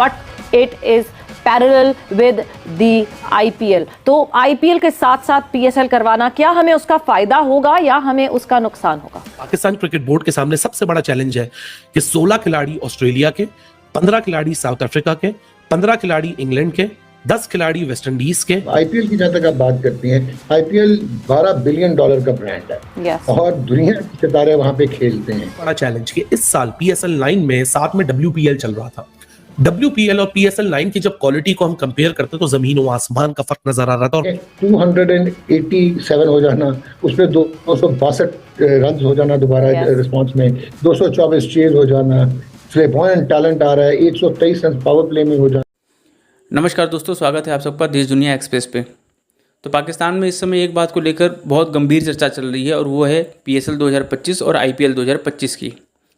but it is parallel with the IPL. तो IPL के साथ साथ पीएसएल करवाना, क्या हमें उसका फायदा होगा या हमें उसका नुकसान होगा? पाकिस्तान क्रिकेट बोर्ड के सामने सबसे बड़ा चैलेंज है कि 16 खिलाड़ी ऑस्ट्रेलिया के, 15 खिलाड़ी साउथ अफ्रीका के, 15 खिलाड़ी इंग्लैंड के, 10 खिलाड़ी वेस्ट इंडीज के। आईपीएल की जहां तक आप बात करती हैं, आईपीएल $12 बिलियन का ब्रांड है और दुनिया के सितारे वहां पे खेलते हैं। बड़ा चैलेंज कि इस साल पीएसएल 9 में साथ में WPL चल रहा था। WPL और PSL 9 की जब क्वालिटी को हम कंपेयर करते तो जमीन व आसमान का फर्क नजर आ रहा था। 287 हो जाना, उसमें 262 रन हो जाना दोबारा रिस्पांस में, 224 चेज हो जाना, फ्लेबॉयंट टैलेंट आ रहा है, 123 रन पावर प्ले में हो जाना। नमस्कार दोस्तों, स्वागत है आप सबका देश दुनिया एक्सप्रेस पे। तो पाकिस्तान में इस समय एक बात को लेकर बहुत गंभीर चर्चा चल रही है और वो है PSL 2025 और IPL 2025 की।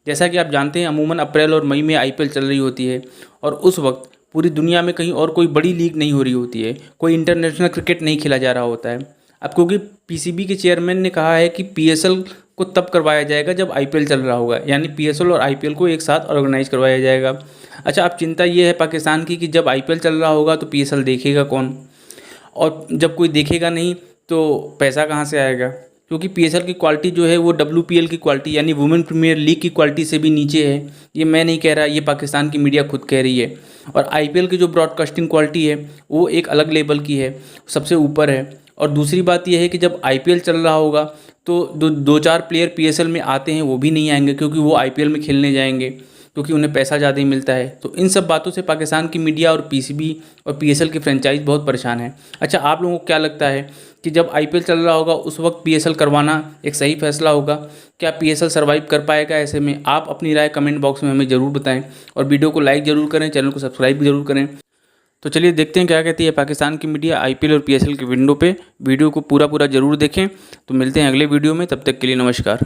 जैसा कि आप जानते हैं, अमूमन अप्रैल और मई में IPL चल रही होती है और उस वक्त पूरी दुनिया में कहीं और कोई बड़ी लीग नहीं हो रही होती है, कोई इंटरनेशनल क्रिकेट नहीं खेला जा रहा होता है। अब क्योंकि PCB के चेयरमैन ने कहा है कि PSL को तब करवाया जाएगा जब IPL चल रहा होगा, यानी PSL और IPL को एक साथ ऑर्गेनाइज करवाया जाएगा। अच्छा, अब चिंता ये है पाकिस्तान की कि जब IPL चल रहा होगा तो PSL देखेगा कौन, और जब कोई देखेगा नहीं तो पैसा कहाँ से आएगा? क्योंकि PSL की क्वालिटी जो है वो WPL की क्वालिटी यानी वुमेन प्रीमियर लीग की क्वालिटी से भी नीचे है। ये मैं नहीं कह रहा, ये पाकिस्तान की मीडिया खुद कह रही है। और IPL की जो ब्रॉडकास्टिंग क्वालिटी है वो एक अलग लेवल की है, सबसे ऊपर है। और दूसरी बात यह है कि जब IPL चल रहा होगा तो दो चार प्लेयर PSL में आते हैं वो भी नहीं आएंगे, क्योंकि वो IPL में खेलने जाएंगे, क्योंकि उन्हें पैसा ज़्यादा ही मिलता है। तो इन सब बातों से पाकिस्तान की मीडिया और PCB और PSL की फ्रेंचाइज बहुत परेशान है। अच्छा, आप लोगों को क्या लगता है कि जब IPL चल रहा होगा उस वक्त PSL करवाना एक सही फैसला होगा? क्या PSL सर्वाइव कर पाएगा? ऐसे में आप अपनी राय कमेंट बॉक्स में हमें ज़रूर बताएं और वीडियो को लाइक ज़रूर करें, चैनल को सब्सक्राइब भी ज़रूर करें। तो चलिए देखते हैं क्या कहती है पाकिस्तान की मीडिया IPL और PSL की विंडो पे। वीडियो को पूरा ज़रूर देखें। तो मिलते हैं अगले वीडियो में, तब तक के लिए नमस्कार।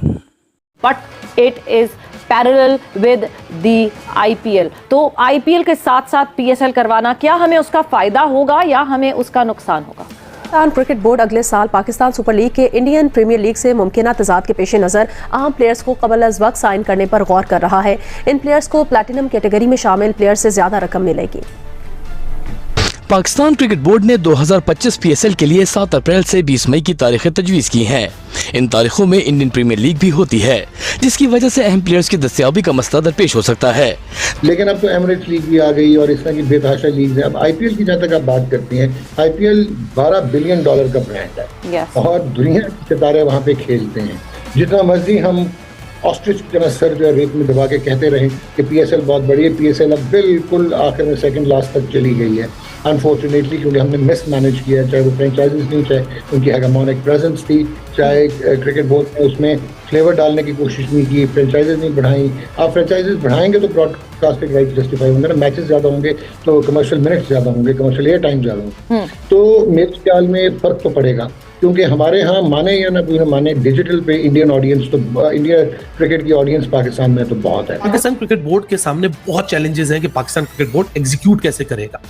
But it is parallel with the IPL. तो आईपीएल के साथ साथ पीएसएल करवाना, क्या हमें उसका फायदा होगा या हमें उसका नुकसान होगा? पाकिस्तान क्रिकेट बोर्ड अगले साल पाकिस्तान सुपर लीग के इंडियन प्रीमियर लीग से मुमकिन तजाद के पेश नज़र अहम प्लेयर्स को कबल अज वक्त साइन करने पर गौर कर रहा है। इन प्लेयर्स को प्लैटिनम कैटेगरी में शामिल प्लेयर्स से ज्यादा रकम मिलेगी। पाकिस्तान क्रिकेट बोर्ड ने 2025 PSL के लिए 7 अप्रैल से 20 मई की तारीखें तजवीज़ की हैं। इन तारीखों में इंडियन प्रीमियर लीग भी होती है, जिसकी वजह से अहम प्लेयर्स की दस्तयाबी का मसला दरपेश हो सकता है। लेकिन अब तो एमिरेट्स लीग भी आ गई और इस तरह की बेतहाशा लीग है। अब IPL की जहाँ तक आप बात करती हैं, IPL $12 बिलियन का ब्रांड है और दुनिया के सितारे वहाँ पे खेलते हैं। जितना मर्जी हम ऑस्ट्रिच की तरह सर जो है रेत में दबा के कहते रहें कि PSL बहुत बड़ी है, PSL अब बिल्कुल आखिर में सेकंड लास्ट तक चली गई है अनफॉर्चुनेटली, क्योंकि हमने मिस मैनेज किया है। चाहे वो फ्रेंचाइजीज नहीं, चाहे उनकी हेगेमोनिक प्रेजेंस थी, चाहे क्रिकेट बोर्ड ने उसमें फ्लेवर डालने की कोशिश नहीं की, फ्रेंचाइजीज नहीं बढ़ाई। आप फ्रेंचाइजीज बढ़ाएंगे तो ब्रॉडकास्टिंग राइट जस्टिफाई होंगे ना, मैचेस ज़्यादा होंगे तो कमर्शियल मिनट्स ज़्यादा होंगे, कमर्शियल एयर टाइम ज़्यादा होंगे। तो मेरे ख्याल में फ़र्क तो पड़ेगा, क्योंकि हमारे यहाँ माने या ना कोई माने डिजिटल पे इंडियन ऑडियंस तो इंडिया क्रिकेट की ऑडियंस पाकिस्तान में तो बहुत है। पाकिस्तान क्रिकेट बोर्ड के सामने बहुत चैलेंजेस हैं कि पाकिस्तान क्रिकेट बोर्ड एग्जीक्यूट कैसे करेगा।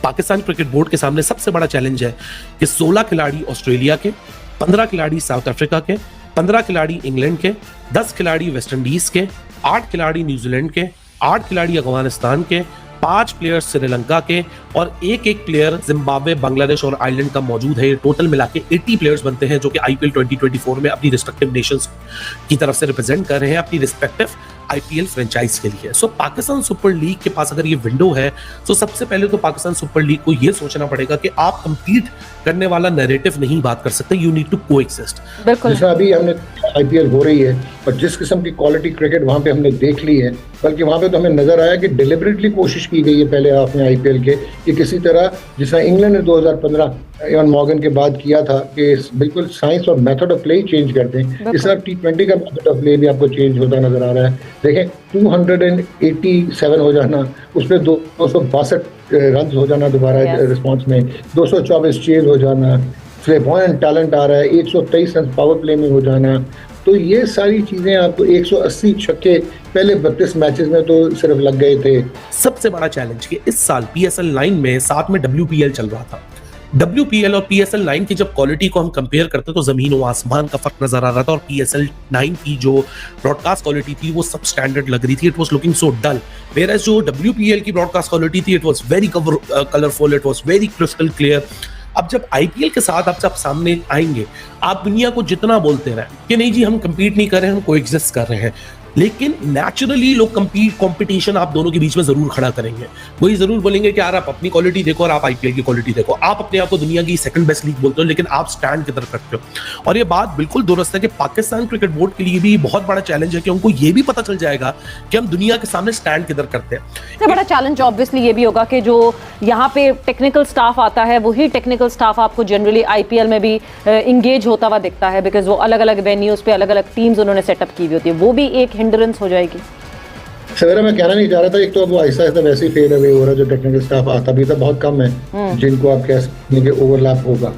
पाकिस्तान क्रिकेट बोर्ड के सामने सबसे बड़ा चैलेंज है कि 16 खिलाड़ी ऑस्ट्रेलिया के, 15 खिलाड़ी साउथ अफ्रीका के, 15 खिलाड़ी इंग्लैंड के, 10 खिलाड़ी वेस्ट इंडीज के, 8 खिलाड़ी न्यूजीलैंड के, 8 खिलाड़ी अफगानिस्तान के, 5 प्लेयर श्रीलंका के और एक प्लेयर जिम्बाब्वे, बांग्लादेश और आयरलैंड का मौजूद है। टोटल मिला के 80 प्लेयर्स बनते हैं जो कि IPL 2024 में अपनी रिस्पेक्टिव नेशंस की तरफ से रिप्रेजेंट कर रहे हैं अपनी रिस्पेक्टिव IPL फ्रेंचाइज के लिए। सो पाकिस्तान सुपर लीग के पास अगर ये विंडो है तो सबसे पहले तो पाकिस्तान सुपर लीग को ये सोचना पड़ेगा कि आप कंपीट करने वाला नैरेटिव नहीं बात कर सकते, यू नीड टू कोएक्सिस्ट। बिल्कुल, जैसा अभी हमने IPL हो रही है और जिस किस्म की क्वालिटी क्रिकेट वहाँ पे हमने देख ली है, बल्कि वहाँ पे तो हमें नजर आया कि डिलिबरेटली कोशिश की गई है पहले हाफ में IPL के कि किसी तरह, जिस तरह इंग्लैंड ने 2015 इवन मॉर्गन के बाद किया था कि बिल्कुल साइंस और method of play he change कर दें। इस तरह T20 का मेथड ऑफ प्ले भी आपको चेंज होता नजर आ रहा है। देखें, 287 हो जाना, उसमें 262 रन हो जाना दोबारा रिस्पांस में, 224 चेज हो जाना, फ्लेबॉयंट टैलेंट आ रहा है, 123 रन पावर प्ले में हो जाना। तो ये सारी चीज़ें आपको 180 छक्के पहले 32 मैचेस में तो सिर्फ लग गए थे। सबसे बड़ा चैलेंज कि इस साल PSL 9 में साथ में WPL चल रहा था। WPL और PSL 9 की जब क्वालिटी को हम कंपेयर करते तो जमीन व आसमान का फर्क नजर आ रहा था, और PSL 9 की जो ब्रॉडकास्ट क्वालिटी थी वो सब स्टैंडर्ड लग रही थी, it was looking so dull. Whereas जो WPL की ब्रॉडकास्ट क्वालिटी थी, it was very colourful, it was very crystal clear. अब जब IPL के साथ आप जब सामने आएंगे, आप दुनिया को जितना बोलते रहे कि नहीं जी हम compete नहीं कर रहे हैं, हम कोएग्जिस्ट कर रहे हैं, लेकिन नेचुरली लोग कंपटीशन आप दोनों के बीच में जरूर खड़ा करेंगे। वही जरूर बोलेंगे कि यार आप अपनी क्वालिटी देखो और आप IPL की क्वालिटी देखो। आप अपने आप को दुनिया की सेकंड बेस्ट लीग बोलते हो, लेकिन आप स्टैंड किधर करते हो। और ये बात बिल्कुल दुरुस्त है कि पाकिस्तान क्रिकेट बोर्ड के लिए भी बहुत बड़ा चैलेंज है कि उनको ये भी पता चल जाएगा कि हम दुनिया के सामने स्टैंड किधर करते हैं। सबसे बड़ा चैलेंज ऑब्वियसली ये भी होगा कि जो यहाँ पे टेक्निकल स्टाफ आता है, वही टेक्निकल स्टाफ आपको जनरली IPL में भी इंगेज होता हुआ दिखता है, बिकॉज वो अलग अलग वेन्यूज पे अलग अलग टीम्स उन्होंने सेटअप की हुई होती है, वो भी एक हिंड्रेंस हो जाएगी। सवेरा मैं कहना नहीं चाह रहा था, एक तो अब वो आहिस्ता आहिस्ता वैसे ही फेड अवे हो रहा है, जो टेक्निकल स्टाफ आता भी था बहुत कम है जिनको आप कह सकते हैं कि ओवरलैप होगा।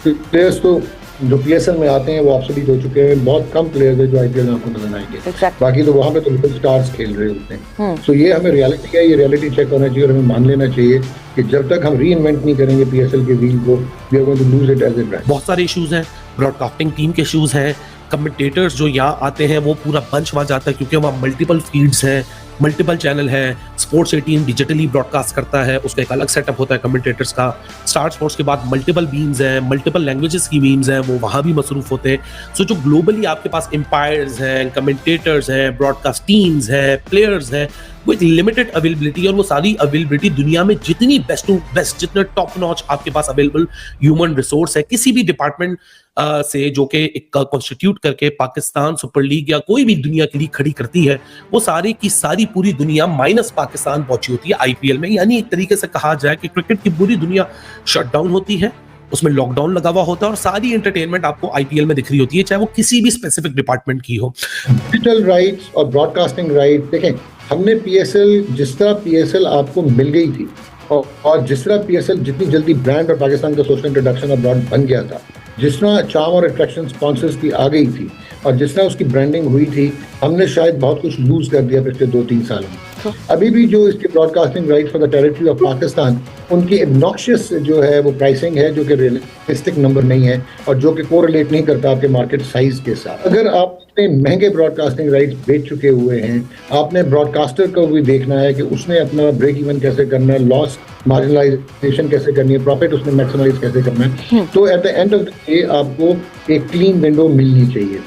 प्लेयर्स तो जो PSL में आते हैं वो ऑब्सोलीट हो चुके हैं, बहुत कम प्लेयर्स हैं जो IPL में आपको नजर आएंगे। बाकी तो वहाँ पे तो लोकल स्टार्स खेल रहे होते हैं। सो ये हमें रियलिटी है, ये रियलिटी चेक होना चाहिए और हमें मान लेना चाहिए कि जब तक हम री इन्वेंट नहीं करेंगे PSL के व्हील को, we are going to lose it as a brand. बहुत सारे इश्यूज हैं, ब्रॉडकास्टिंग टीम के इश्यूज हैं, कमेंटेटर्स जो यहाँ आते हैं वो पूरा बंच वहाँ जाता है, क्योंकि वहाँ मल्टीपल फीड्स हैं, मल्टीपल चैनल है। स्पोर्ट्स 18 डिजिटली ब्रॉडकास्ट करता है, उसका एक अलग सेटअप होता है कमेंटेटर्स का। स्टार स्पोर्ट्स के बाद मल्टीपल बीम्स हैं, मल्टीपल लैंग्वेजेस की बीम्स हैं, वो वहाँ भी मसरूफ होते हैं। सो जो ग्लोबली आपके पास एम्पायर्स हैं, कमेंटेटर्स हैं, ब्रॉडकास्ट टीम्स हैं, प्लेयर्स हैं, वो एक लिमिटेड अवेलेबिलिटी, और वो सारी अवेलेबिलिटी दुनिया में जितनी बेस्ट टू बेस्ट, जितने टॉप नॉच आपके पास अवेलेबल ह्यूमन रिसोर्स है किसी भी डिपार्टमेंट से, जो कि एक कॉन्स्टिट्यूट करके पाकिस्तान सुपर लीग या कोई भी दुनिया की लीग खड़ी करती है, वो सारी की सारी पूरी दुनिया माइनस पाकिस्तान पहुंची होती है IPL में। यानी एक तरीके से कहा जाए कि क्रिकेट की पूरी दुनिया शट डाउन होती है, उसमें लॉकडाउन लगा हुआ होता है, और सारी एंटरटेनमेंट आपको IPL में दिख रही होती है, चाहे वो किसी भी स्पेसिफिक डिपार्टमेंट की हो। डिजिटल राइट्स और ब्रॉडकास्टिंग राइट, देखें हमने PSL, जिस तरह PSL आपको मिल गई थी और जिस तरह PSL जितनी जल्दी ब्रांड और पाकिस्तान का सोशल इंट्रोडक्शन और ब्रांड बन गया था, जिस तरह चार्म और अट्रैक्शन स्पॉन्सर्स की आ गई थी और जिस तरह उसकी ब्रांडिंग हुई थी, हमने शायद बहुत कुछ लूज कर दिया पिछले 2-3 सालों में। अभी भी जो इसके broadcasting right for the territory of Pakistan, उनकी एब्नॉक्शियस जो है वो प्राइसिंग है, जो कि रियलिस्टिक नंबर नहीं है और जो कि कोरिलेट नहीं करता आपके मार्केट साइज के साथ। अगर आप इतने महंगे ब्रॉडकास्टिंग राइट्स बेच चुके हुए हैं, आपने ब्रॉडकास्टर को भी देखना है कि उसने अपना ब्रेक इवन कैसे करना है, लॉस मार्जिनलाइजेशन कैसे करनी है, प्रॉफिट उसने मैक्सिमाइज कैसे करना है। तो at the end of the day आपको एक क्लीन विंडो मिलनी चाहिए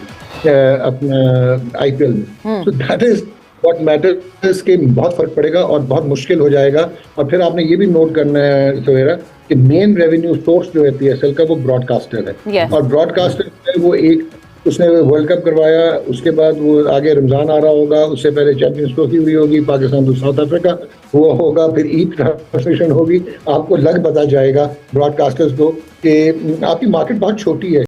अपना IPL में। So that is what matters, के बहुत फर्क पड़ेगा और बहुत मुश्किल हो जाएगा। और फिर आपने ये भी नोट करना है सवेरा कि मेन रेवेन्यू सोर्स जो है PSL का वो ब्रॉडकास्टर है। और ब्रॉडकास्टर है वो एक, उसने वर्ल्ड कप करवाया, उसके बाद वो आगे रमजान आ रहा होगा, उससे पहले चैंपियंस ट्रॉफी हुई होगी, पाकिस्तान तो साउथ अफ्रीका हुआ होगा, फिर ईद ट्रांसमिशन होगी। आपको लग पता जाएगा ब्रॉडकास्टर्स को कि आपकी मार्केट बहुत छोटी है।